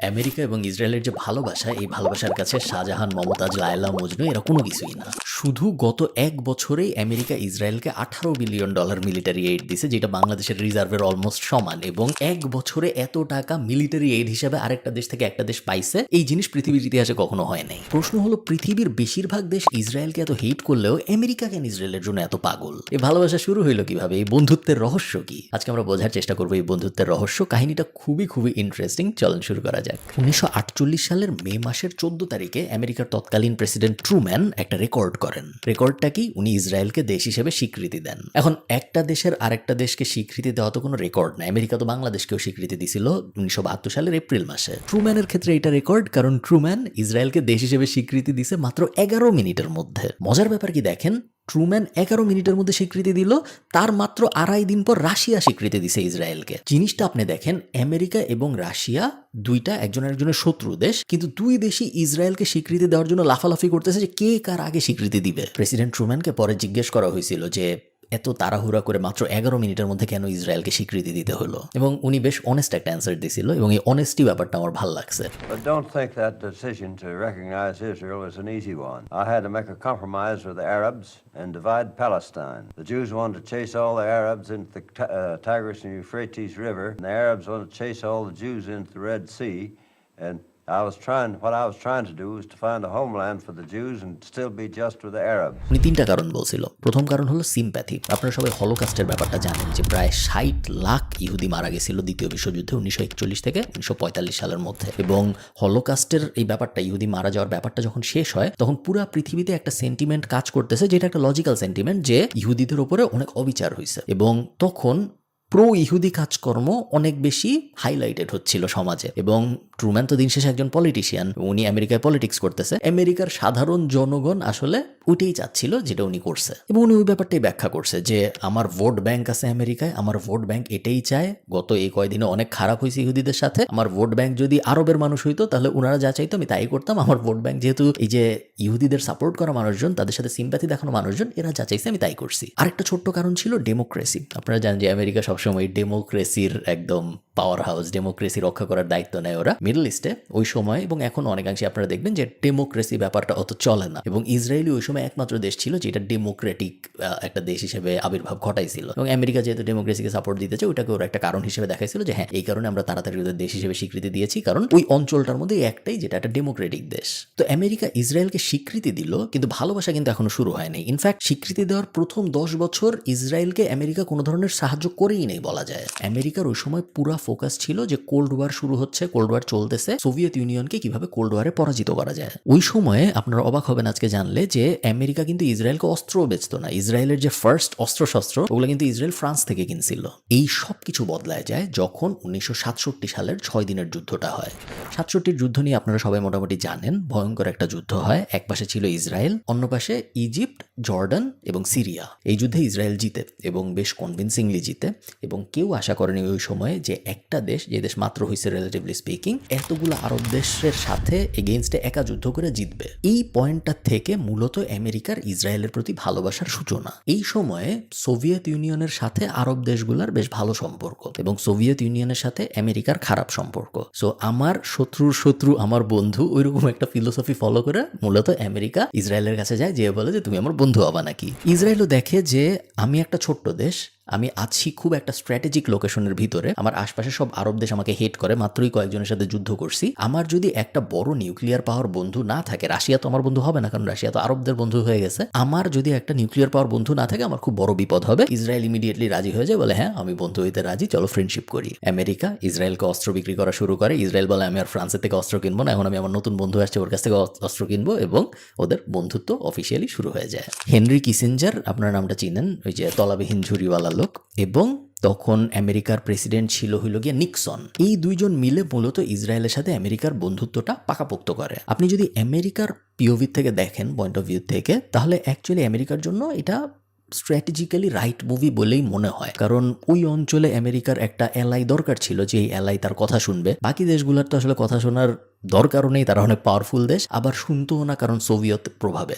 America এবং ইসরায়েলের যে ভালোবাসা, এই ভালোবাসার কাছে শাহজাহান, মমতাজ, লায়লা, মজনু এরা কোনো কিছুই না। শুধু গত ১ বছরেই আমেরিকা ইসরায়েলকে $18 বিলিয়ন মিলিটারি এইড দিছে, যেটা বাংলাদেশের রিজার্ভের অলমোস্ট সমান। এবং ১ বছরে এত টাকা মিলিটারি এইড হিসাবে আরেকটা দেশ থেকে একটা দেশ পাইছে, এই জিনিস পৃথিবীর ইতিহাসে কখনো হয় নাই। প্রশ্ন হলো, পৃথিবীর বেশিরভাগ দেশ ইসরায়েলকে এত হেট করলেও আমেরিকা কেন ইসরায়েলের জন্য এত পাগল? এই ভালোবাসা শুরু হইলো কিভাবে? এই বন্ধুত্বের রহস্য কি? আজকে আমরা বোঝার চেষ্টা করবো এই বন্ধুত্বের রহস্য। কাহিনীটা খুবই ইন্টারেস্টিং। চলুন শুরু করা যাক। 1948 সালের মে মাসের 14 তারিখে আমেরিকার তৎকালীন প্রেসিডেন্ট ট্রুম্যান একটা রেকর্ড করেন। রেকর্ডটা কি? উনি ইসরায়েলকে দেশ হিসেবে স্বীকৃতি দেন। এখন একটা দেশের আরেকটা দেশকে স্বীকৃতি দেওয়া তো কোনো রেকর্ড না। আমেরিকা তো বাংলাদেশকেও স্বীকৃতি দিছিল 1972 সালের এপ্রিল মাসে। ট্রুম্যানের ক্ষেত্রে এটা রেকর্ড, কারণ ট্রুম্যান ইসরায়েলকে দেশ হিসেবে স্বীকৃতি দিছে মাত্র 11 মিনিটের মধ্যে। মজার ব্যাপার কি দেখেন, ট্রুম্যান 11 মিনিটের মধ্যে স্বীকৃতি দিল, তার মাত্র 2.5 দিন পর রাশিয়া স্বীকৃতি দিছে ইসরায়েলকে। জিনিসটা আপনি দেখেন, আমেরিকা এবং রাশিয়া দুইটা একজনের শত্রু দেশ, কিন্তু দুই দেশই ইসরায়েলকে স্বীকৃতি দেওয়ার জন্য লাফালাফি করতেছে যে কে কার আগে স্বীকৃতি দিবে। প্রেসিডেন্ট ট্রুম্যানকে পরে জিজ্ঞেস করা হয়েছিল যে এত তাড়াহুড়া করে মাত্র 11 মিনিটের মধ্যে কেন ইসরায়েলকে স্বীকৃতি দিতে হলো, এবং উনি বেশ অনেস্ট একটা অ্যান্সার দিছিল, এবং এই অনেস্টি ব্যাপারটা আমার ভালো লাগছে। But don't think that decision to recognize Israel is an easy one. I had to make a compromise with the Arabs and divide Palestine. The Jews wanted to chase all the Arabs into the Tigris and Euphrates River, and the Arabs wanted to chase all the Jews into the Red Sea. And what I was trying to do was to find a homeland for the Jews and still be just with the Arabs. উনি 3টা কারণ বলছিল। প্রথম কারণ হলো sympathy. আপনারা সবাই হলোকাস্টের ব্যাপারটা জানেন যে প্রায় 60 লাখ ইহুদি মারা গেছিল দ্বিতীয় বিশ্বযুদ্ধে 1941 থেকে 1945 সালের মধ্যে। এবং হলোকাস্টের এই ব্যাপারটা, ইহুদি মারা যাওয়ার ব্যাপারটা যখন শেষ হয়, তখন পুরো পৃথিবীতে একটা সেন্টিমেন্ট কাজ করতেছে, যেটা একটা লজিক্যাল সেন্টিমেন্ট, যে ইহুদিদের উপরে অনেক অবিচার হয়েছে। এবং তখন প্রো ইহুদি কাজকর্ম অনেক বেশি হাইলাইটেড হচ্ছিল সমাজে। এবং ট্রুম্যান তো দিন শেষে একজন পলিটিশিয়ান, উনি আমেরিকায় পলিটিক্স করতেছে। আমেরিকার সাধারণ জনগণ আসলে ওইটাই চাচ্ছিল যেটা উনি করছে, এবং উনি ওই ব্যাপারটাই ব্যাখ্যা করছে যে আমার ভোট ব্যাংক আছে আমেরিকায়, আমার ভোট ব্যাংক এটাই চায়। গত এই কয়দিনে অনেক খারাপ হয়েছে ইহুদিদের সাথে। আমার ভোট ব্যাংক যদি আরবের মানুষ হইতো, তাহলে ওনারা যা চাইতো আমি তাই করতাম। আমার ভোট ব্যাংক যেহেতু এই যে ইহুদিদের সাপোর্ট করা মানুষজন, তাদের সাথে সিম্প্যাথি দেখানো মানুষজন, এরা যা চাইছে আমি তাই করছি। আরেকটা ছোট্ট কারণ ছিল ডেমোক্রেসি। আপনারা জানেন যে আমেরিকা সবসময় ডেমোক্রেসির একদম পাওয়ার হাউস, ডেমোক্রেসি রক্ষা করার দায়িত্ব নেয় ওরা। মিডল ইস্টে ওই সময় এবং এখন অনেকাংশে আপনারা দেখবেন যে ডেমোক্রেসি ব্যাপারটা অত চলে না, এবং ইসরায়েলি ওই সময় একমাত্র দেশ ছিল যেটা ডেমোক্রেটিক একটা দেশ হিসেবে আবির্ভাব ঘটাইছিল। এবং আমেরিকা যেহেতু ডেমোক্রেসিকে সাপোর্ট দিতেছে, ওটাকে ওরা একটা কারণ হিসেবে দেখাইছিল যে হ্যাঁ, এই কারণে আমরা তাড়াতাড়ি ওদের দেশ হিসেবে স্বীকৃতি দিয়েছি, কারণ ওই অঞ্চলটার মধ্যে একটাই যেটা একটা ডেমোক্রেটিক দেশ। তো আমেরিকা ইসরায়েলকে স্বীকৃতি দিল, কিন্তু ভালোবাসা কিন্তু এখনো শুরু হয়নি। ইনফ্যাক্ট স্বীকৃতি দেওয়ার প্রথম 10 বছর ইসরায়েলকে আমেরিকা কোনো ধরনের সাহায্য করেই নেই বলা যায়। আমেরিকার ওই সময় পুরা ফোকাস ছিল যে কোল্ড ওয়ার শুরু হচ্ছে, কোল্ড ওয়ার চলতেছে, সোভিয়েত ইউনিয়নকে কিভাবে কোল্ড ওয়ারে পরাজিত করা যায়। ওই সময়ে আপনারা অবাক হবেন আজকে জানলে যে আমেরিকা কিন্তু ইসরায়েলকে অস্ত্র বেচত না। ইসরায়েলের যে ফার্স্ট অস্ত্রশস্ত্র, ওগুলো কিন্তু ইসরায়েল ফ্রান্স থেকে কিনছিল। এই সব কিছু বদলায় যায় যখন 1967 সালের 6 দিনের যুদ্ধটা হয়। 67 যুদ্ধ নিয়ে আপনারা সবাই মোটামুটি জানেন। ভয়ঙ্কর একটা যুদ্ধ হয়। এক পাশে ছিল ইসরায়েল, অন্য পাশে ইজিপ্ট, জর্ডান এবং সিরিয়া। এই যুদ্ধে ইসরায়েল জিতে, এবং বেশ কনভিনসিংলি জিতে। এবং কেউ আশা করেনি ওই সময়ে যে একটা দেশ, যে দেশ মাত্র হয়েছে রিলেটিভলি স্পিকিং, এতগুলো আরব দেশের সাথে এগেইনস্টে একা যুদ্ধ করে জিতবে। এই পয়েন্টটা থেকে মূলত আমেরিকার ইসরায়েলের প্রতি ভালোবাসার সূচনা। এই সময়ে সোভিয়েত ইউনিয়নের সাথে আরব দেশগুলোর বেশ ভালো সম্পর্ক, এবং সোভিয়েত ইউনিয়নের সাথে আমেরিকার খারাপ সম্পর্ক। সো আমার শত্রুর শত্রু আমার বন্ধু, ওইরকম একটা ফিলোসফি ফলো করে মূলত আমেরিকা ইসরায়েলের কাছে যায়, যে বলে যে তুমি আমার বন্ধু হবা নাকি। ইসরায়েলও দেখে যে আমি একটা ছোট্ট দেশ, আমি আছি খুব একটা স্ট্র্যাটেজিক লোকেশনের ভিতরে, আমার আশপাশে সব আরব দেশ আমাকে হেট করে, মাত্রই কয়েকজনের সাথে যুদ্ধ করছি। আমার যদি একটা বড় নিউক্লিয়ার পাওয়ার বন্ধু না থাকে, রাশিয়া তো আমার বন্ধু হবে না, কারণ রাশিয়া তো আরবদের বন্ধু হয়ে গেছে। আমার যদি একটা নিউক্লিয়ার পাওয়ার বন্ধু না থাকে, আমার খুব বড় বিপদ হবে। ইসরায়েল ইমিডিয়েটলি রাজি হয়ে যায়, বলে হ্যাঁ আমি বন্ধু হইতে রাজি, চলো ফ্রেন্ডশিপ করি। আমেরিকা ইসরায়েলকে অস্ত্র বিক্রি করা শুরু করে। ইসরায়েল বলে আমি আর ফ্রান্সের থেকে অস্ত্র কিনবো না, এখন আমি আমার নতুন বন্ধু আসছে ওর কাছ থেকে অস্ত্র কিনবো, এবং ওদের বন্ধুত্ব অফিসিয়ালি শুরু হয়ে যায়। হেনরি কিসিঞ্জার, আপনার নামটা চিনেন, ওই যে তলাবিহীন ঝুড়িওয়ালা লোক, এবং তখন আমেরিকার প্রেসিডেন্ট ছিল হইল গিয়ে নিক্সন। এই দুইজন মিলে মূলত ইসরায়েলের সাথে আমেরিকার বন্ধুত্বটা পাকাপোক্ত করে। আপনি যদি আমেরিকার পিওভি থেকে দেখেন, পয়েন্ট অফ ভিউ থেকে, তাহলে অ্যাকচুয়ালি আমেরিকার জন্য এটা স্ট্র্যাটেজিক্যালি রাইট মুভি বলেই মনে হয়, কারণ ওই অঞ্চলে আমেরিকার একটা এলাই দরকার ছিল, যে এই এলাই তার কথা শুনবে। বাকি দেশগুলোর তো আসলে কথা শোনার দরকারও নেই, তারা অনেক পাওয়ারফুল দেশ, আবার শুনতেও না কারণ সোভিয়েত প্রভাবে।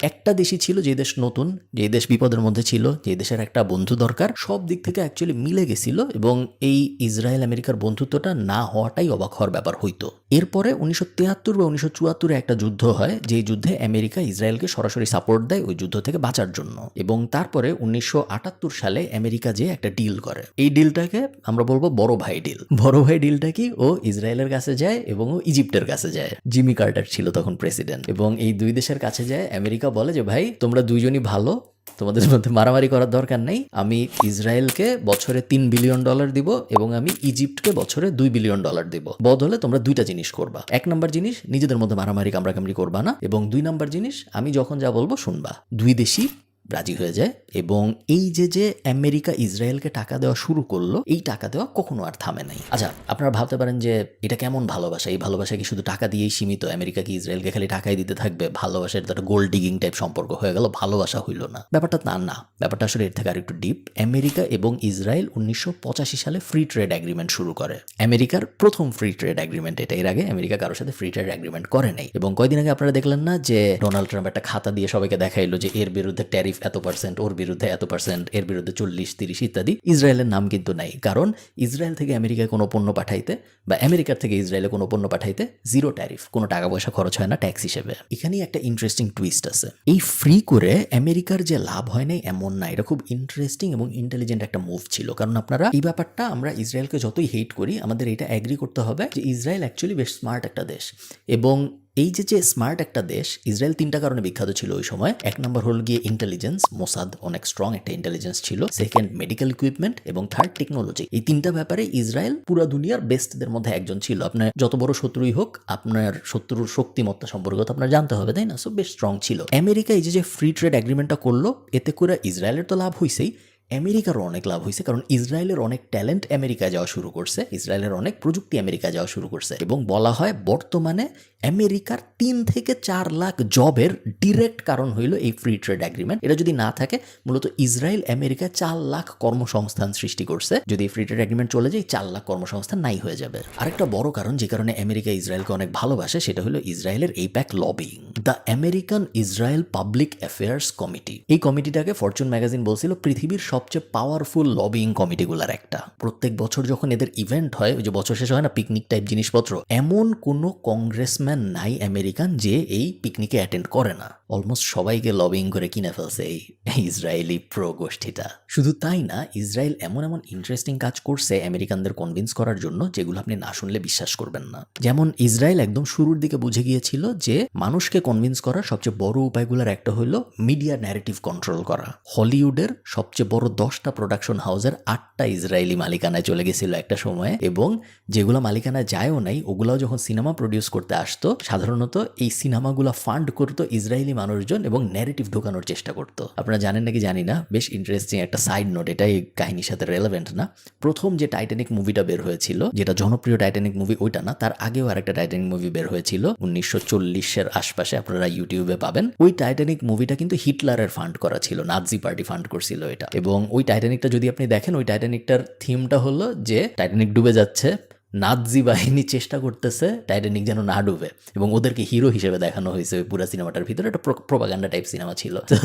একটা দেশই ছিল যে দেশ নতুন, যে দেশ বিপদের মধ্যে ছিল, যে দেশের একটা বন্ধু দরকার, সব দিক থেকে অ্যাকচুয়ালি মিলে গেছিল এবং এই ইসরায়েল আমেরিকার বন্ধুত্বটা না হওয়াটাই অবাক হওয়ার ব্যাপার হইতো। এরপরে 1973 বা 1974 একটা যুদ্ধ হয়, যে যুদ্ধে আমেরিকা ইসরায়েলকে সরাসরি সাপোর্ট দেয় ওই যুদ্ধ থেকে বাঁচার জন্য, এবং তারপরে 1978 সালে আমেরিকা যে একটা ডিল করে, এই ডিলটাকে আমরা বলবো বড় ভাই ডিল। বড় ভাই ডিলটা কি, ও ইসরায়েলের কাছে যায় এবং ও ইজিপ্টের কাছে যায়। জিমি কার্টার ছিল তখন প্রেসিডেন্ট, এবং এই দুই দেশের কাছে যায়। আমেরিকা বলে যে ভাই তোমরা দুইজনই ভালো, তোমাদের মধ্যে মারামারি করার দরকার নেই, আমি ইসরায়েলকে বছরে $3 বিলিয়ন দিব এবং আমি ইজিপ্টকে বছরে $2 বিলিয়ন দিব। বদলে তোমরা দুইটা জিনিস করবা। 1 নম্বর জিনিস, নিজেদের মধ্যে মারামারি কামড়াকামড়ি করবা না, এবং 2 নম্বর জিনিস, আমি যখন যা বলবো শুনবা। দুই দেশই রাজি হয়ে যায়, এবং এই যে আমেরিকা ইসরায়েলকে টাকা দেওয়া শুরু করলো, এই টাকা দেওয়া কখনো আর থামে নাই। আচ্ছা, আপনারা ভাবতে পারেন যে এটা কেমন ভালোবাসা, এই ভালোবাসা কি শুধু টাকা দিয়েই সীমিত? আমেরিকা কি ইসরায়েলকে খালি টাকাই দিতে থাকবে? ভালোবাসার একটা গোল্ড ডিগিং টাইপ সম্পর্ক হয়ে গেল, ভালোবাসা হইল না? ব্যাপারটা তা না, ব্যাপারটা আসলে এর থেকে আর একটু ডিপ। আমেরিকা এবং ইসরায়েল 1985 সালে ফ্রি ট্রেড এগ্রিমেন্ট শুরু করে। আমেরিকার প্রথম ফ্রি ট্রেড এগ্রিমেন্ট এটা। এর আগে আমেরিকা কারোর সাথে ফ্রি ট্রেড এগ্রিমেন্ট করে নাই। এবং কয়দিন আগে আপনারা দেখলেন না যে ডোনাল্ড ট্রাম্প একটা খাতা দিয়ে সবাইকে দেখাইলো যে এর বিরুদ্ধে ট্যারিফ এত%, ওর বিরুদ্ধে এত%, এর বিরুদ্ধে 40-30 ইত্যাদি। ইসরায়েলের নাম কিন্তু নাই, কারণ ইসরায়েল থেকে আমেরিকায় কোনো পণ্য পাঠাইতে বা আমেরিকার থেকে ইসরায়েলে কোনো পণ্য পাঠাইতে 0 ট্যারিফ, কোনো টাকা পয়সা খরচ হয় না ট্যাক্স হিসেবে। এখানেই একটা ইন্টারেস্টিং টুইস্ট আছে। এই ফ্রি করে আমেরিকার যে লাভ হয় নাই এমন না, এটা খুব ইন্টারেস্টিং এবং ইন্টেলিজেন্ট একটা মুভ ছিল। কারণ আপনারা এই ব্যাপারটা, আমরা ইসরায়েলকে যতই হেট করি, আমাদের এটা অ্যাগ্রি করতে হবে যে ইসরায়েল অ্যাকচুয়ালি বেশ স্মার্ট একটা দেশ। এবং এই যে স্মার্ট একটা দেশ, ইসরায়েল 3টা কারণে বিখ্যাত ছিল ওই সময়। 1 নম্বর হল গিয়ে ইন্টেলিজেন্স, মোসাদ অনেক স্ট্রং একটা ইন্টেলিজেন্স ছিল। 2nd মেডিকেল ইকুইপমেন্ট, এবং 3rd টেকনোলজি। এই 3টা ব্যাপারে ইসরায়েল পুরো দুনিয়ার বেস্টদের মধ্যে একজন ছিল। আপনার যত বড় শত্রুই হোক, আপনার শত্রুর শক্তিমত্তা সম্পর্কে তো আপনার জানতে হবে, তাই না? সো বেশ স্ট্রং ছিল। আমেরিকা এই যে ফ্রি ট্রেড এগ্রিমেন্টটা করলো, এতে করে ইসরায়েলের তো লাভ হইছেই, আমেরিকারও অনেক লাভ হয়েছে, কারণ ইসরায়েলের অনেক ট্যালেন্ট আমেরিকায় যাওয়া শুরু করছে, ইসরায়েলের অনেক প্রযুক্তি আমেরিকায় যাওয়া শুরু করছে। এবং বলা হয় বর্তমানে আমেরিকার 3 থেকে 4 লাখ জবের ডিরেক্ট কারণ হইল এই ফ্রি ট্রেড এগ্রিমেন্ট। এটা যদি না থাকে, মূলত ইসরায়েল আমেরিকায় 4 লাখ কর্মসংস্থান সৃষ্টি করছে। যদি ফ্রি ট্রেড এগ্রিমেন্ট চলে যায়, 4 লাখ কর্মসংস্থান নাই হয়ে যাবে। আরেকটা বড় কারণ যে কারণে আমেরিকা ইসরায়েলকে অনেক ভালোবাসে, সেটা হলো ইসরায়েলের AIPAC lobbying, the American Israel public affairs committee. এই কমিটিটাকে ফরচুন ম্যাগাজিন বলছিল পৃথিবীর সবচেয়ে পাওয়ারফুল লবিং কমিটিগুলোর একটা। প্রত্যেক বছর যখন এদের ইভেন্ট হয়, ওই যে বছর শেষে হয় না পিকনিক টাইপ জিনিসপত্র, এমন কোনো কংগ্রেসম্যান নাই আমেরিকান যে এই পিকনিকে অ্যাটেন্ড করে না। অলমোস্ট সবাইকে লবিং করে কিনে ফেলছে এই ইসরায়েলি প্রো গোষ্ঠীটা। শুধু তাই না, ইসরায়েল এমন ইন্টারেস্টিং কাজ করছে আমেরিকানদের কনভিন্স করার জন্য, যেগুলো আপনি না শুনলে বিশ্বাস করবেন না। যেমন ইসরায়েল একদম শুরুর দিকে বুঝে গিয়েছিল যে মানুষকে কনভিন্স করার সবচেয়ে বড় উপায়গুলোর একটা হলো মিডিয়া ন্যারেটিভ কন্ট্রোল করা। হলিউডের সবচেয়ে বড় 10টা প্রোডাকশন হাউসের 8টা ইসরায়েলি মালিকানায় চলে গেছিল একটা সময়ে, এবং যেগুলো মালিকানায় যায়ও নাই, ওগুলাও যখন সিনেমা প্রডিউস করতে আসতো, সাধারণত এই সিনেমাগুলো ফান্ড করতো ইসরায়েলি মানুষজন এবং ন্যারেটিভ ঢোকানোর চেষ্টা করতো। আপনারা জানেন নাকি জানি না, বেশ ইন্টারেস্টিং একটা সাইড নোট, এটা এই কাহিনীর সাথে রেলেভেন্ট না। প্রথম যে টাইটানিক মুভিটা বের হয়েছিল, যেটা জনপ্রিয় টাইটানিক মুভি, ওইটা না, তার আগেও আরেকটা টাইটানিক মুভি বের হয়েছিল 1940-এর আশপাশে, আপনারা ইউটিউবে পাবেন। ওই টাইটানিক মুভিটা কিন্তু হিটলারের ফান্ড করা ছিল, নাৎজি পার্টি ফান্ড করছিল এটা। এবং ওই টাইটানিকটা যদি আপনি দেখেন, ওই টাইটানিকটার থিমটা হলো যে টাইটানিক ডুবে যাচ্ছে, নাৎজি বাহিনী চেষ্টা করতেছে টাইটানিক যেন না ডুবে, এবং ওদেরকে হিরো হিসেবে দেখানো হয়েছে ওই পুরো সিনেমাটার ভিতরে। একটা প্রোপাগান্ডা টাইপ সিনেমা ছিল। তো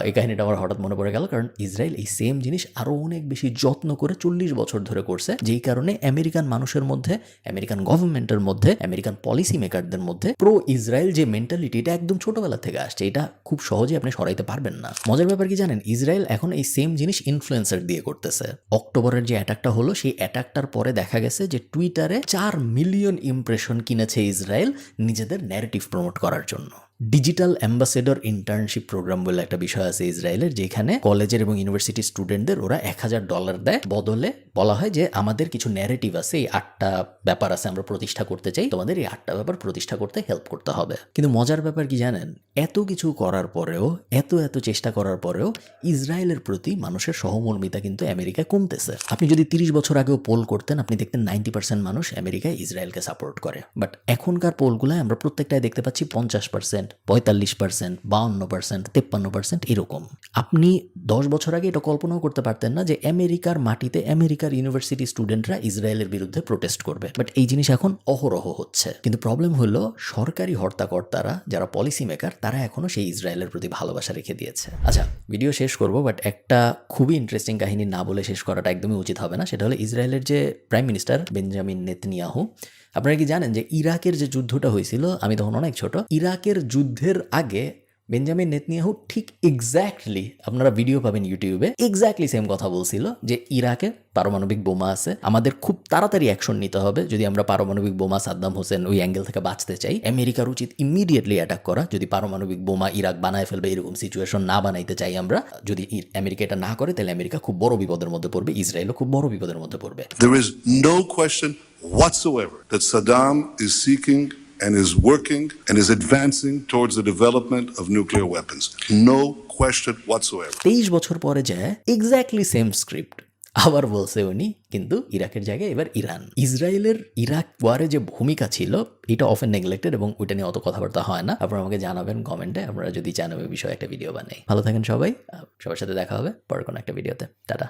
এই কাহিনীটা আমার হঠাৎ মনে পড়ে গেল, কারণ ইসরায়েল এই সেম জিনিস আরও অনেক বেশি যত্ন করে 40 বছর ধরে করছে, যেই কারণে আমেরিকান মানুষের মধ্যে, আমেরিকান গভর্নমেন্টের মধ্যে, আমেরিকান পলিসি মেকারদের মধ্যে প্রো ইসরায়েল যে মেন্টালিটি, এটা একদম ছোটবেলা থেকে আসছে। এটা খুব সহজে আপনি সরাইতে পারবেন না। মজার ব্যাপার কি জানেন, ইসরায়েল এখন এই সেম জিনিস ইনফ্লুয়েন্সার দিয়ে করতেছে। অক্টোবরের যে অ্যাটাকটা হলো, সেই অ্যাটাকটার পরে দেখা গেছে যে টুইটারে 4 মিলিয়ন ইমপ্রেশন কিনেছে ইসরায়েল নিজেদের ন্যারেটিভ প্রমোট করার জন্য। ডিজিটাল অ্যাম্বাসেডর ইন্টার্নশিপ প্রোগ্রাম বলে একটা বিষয় আছে ইসরায়েলের, যেখানে কলেজের এবং ইউনিভার্সিটি স্টুডেন্টদের ওরা $1000 দেয়, বদলে বলা হয় যে আমাদের কিছু ন্যারেটিভ আছে, এই 8টা ব্যাপার আছে আমরা প্রতিষ্ঠা করতে চাই, তোমাদের এই 8টা ব্যাপার প্রতিষ্ঠা করতে হেল্প করতে হবে। কিন্তু মজার ব্যাপার কি জানেন, এত কিছু করার পরেও, এত চেষ্টা করার পরেও ইসরায়েলের প্রতি মানুষের সহমর্মিতা কিন্তু আমেরিকায় কমতেছে। আপনি যদি 30 বছর আগেও পোল করতেন, আপনি দেখতেন 90% মানুষ আমেরিকায় ইসরায়েলকে সাপোর্ট করে। বাট এখনকার পোলগুলায় আমরা প্রত্যেকটায় দেখতে পাচ্ছি 50%, 45%, 52%, 53% এরকম। আপনি 10 বছর আগে এটা কল্পনাও করতে পারতেন না যে আমেরিকার মাটিতে আমেরিকার ইউনিভার্সিটি স্টুডেন্টরা ইসরায়েলের বিরুদ্ধে প্রোটেস্ট করবে, বাট এই জিনিস এখন অহরহ হচ্ছে। কিন্তু প্রবলেম হলো সরকারি হর্তাকর্তারা যারা পলিসি মেকার তারা এখনো সেই ইসরায়েলের প্রতি ভালোবাসা রেখে দিয়েছে। আচ্ছা, ভিডিও শেষ করব, বাট একটা খুবই ইন্টারেস্টিং কাহিনী না বলে শেষ করাটা একদমই উচিত হবে না। সেটা হলো ইসরায়েলের যে প্রাইম মিনিস্টার বেঞ্জামিন নেতানিয়াহু, আপনারা কি জানেন যে ইরাকের যে যুদ্ধটা হয়েছিল, আমি তখন অনেক ছোট, ইরাকের যুদ্ধের আগে বেঞ্জামিন নেতানিয়াহু ঠিক এক্স্যাক্টলি, আপনারা ভিডিও পাবেন ইউটিউবে, এক্স্যাক্টলি সেম কথা বলছিল যে ইরাকে পারমাণবিক বোমা আছে, আমাদের খুব তাড়াতাড়ি অ্যাকশন নিতে হবে যদি আমরা পারমাণবিক বোমা সাদ্দাম হোসেন ওই অ্যাঙ্গেল থেকে বাঁচতে চাই। আমেরিকার উচিত ইমিডিয়েটলি অ্যাটাক করা যদি পারমাণবিক বোমা ইরাক বানায় ফেলবে, এরকম সিচুয়েশন না বানাইতে চাই আমরা। যদি আমেরিকা এটা না করে তাহলে আমেরিকা খুব বড় বিপদের মধ্যে পড়বে, ইসরায়েলও খুব বড় বিপদের মধ্যে পড়বে। There is no question whatsoever that Saddam is seeking and is working and is advancing towards the development of nuclear weapons. No question whatsoever. 23 বছর পরে যায় এক্স্যাক্টলি সেম স্ক্রিপ্ট আবার বলছে উনি, কিন্তু ইরাকের জায়গায় এবার ইরান। ইসরায়েলের ইরাক ওয়ারে যে ভূমিকা ছিল এটা অফেন নেগলেক্টেড এবং ওইটা নিয়ে অত কথাবার্তা হয় না। আপনারা আমাকে জানাবেন কমেন্টে, আপনারা যদি জানাবেন বিষয়ে একটা ভিডিও বানাই। ভালো থাকেন সবাই, সবার সাথে দেখা হবে পরে কোনো একটা ভিডিওতে। টাটা।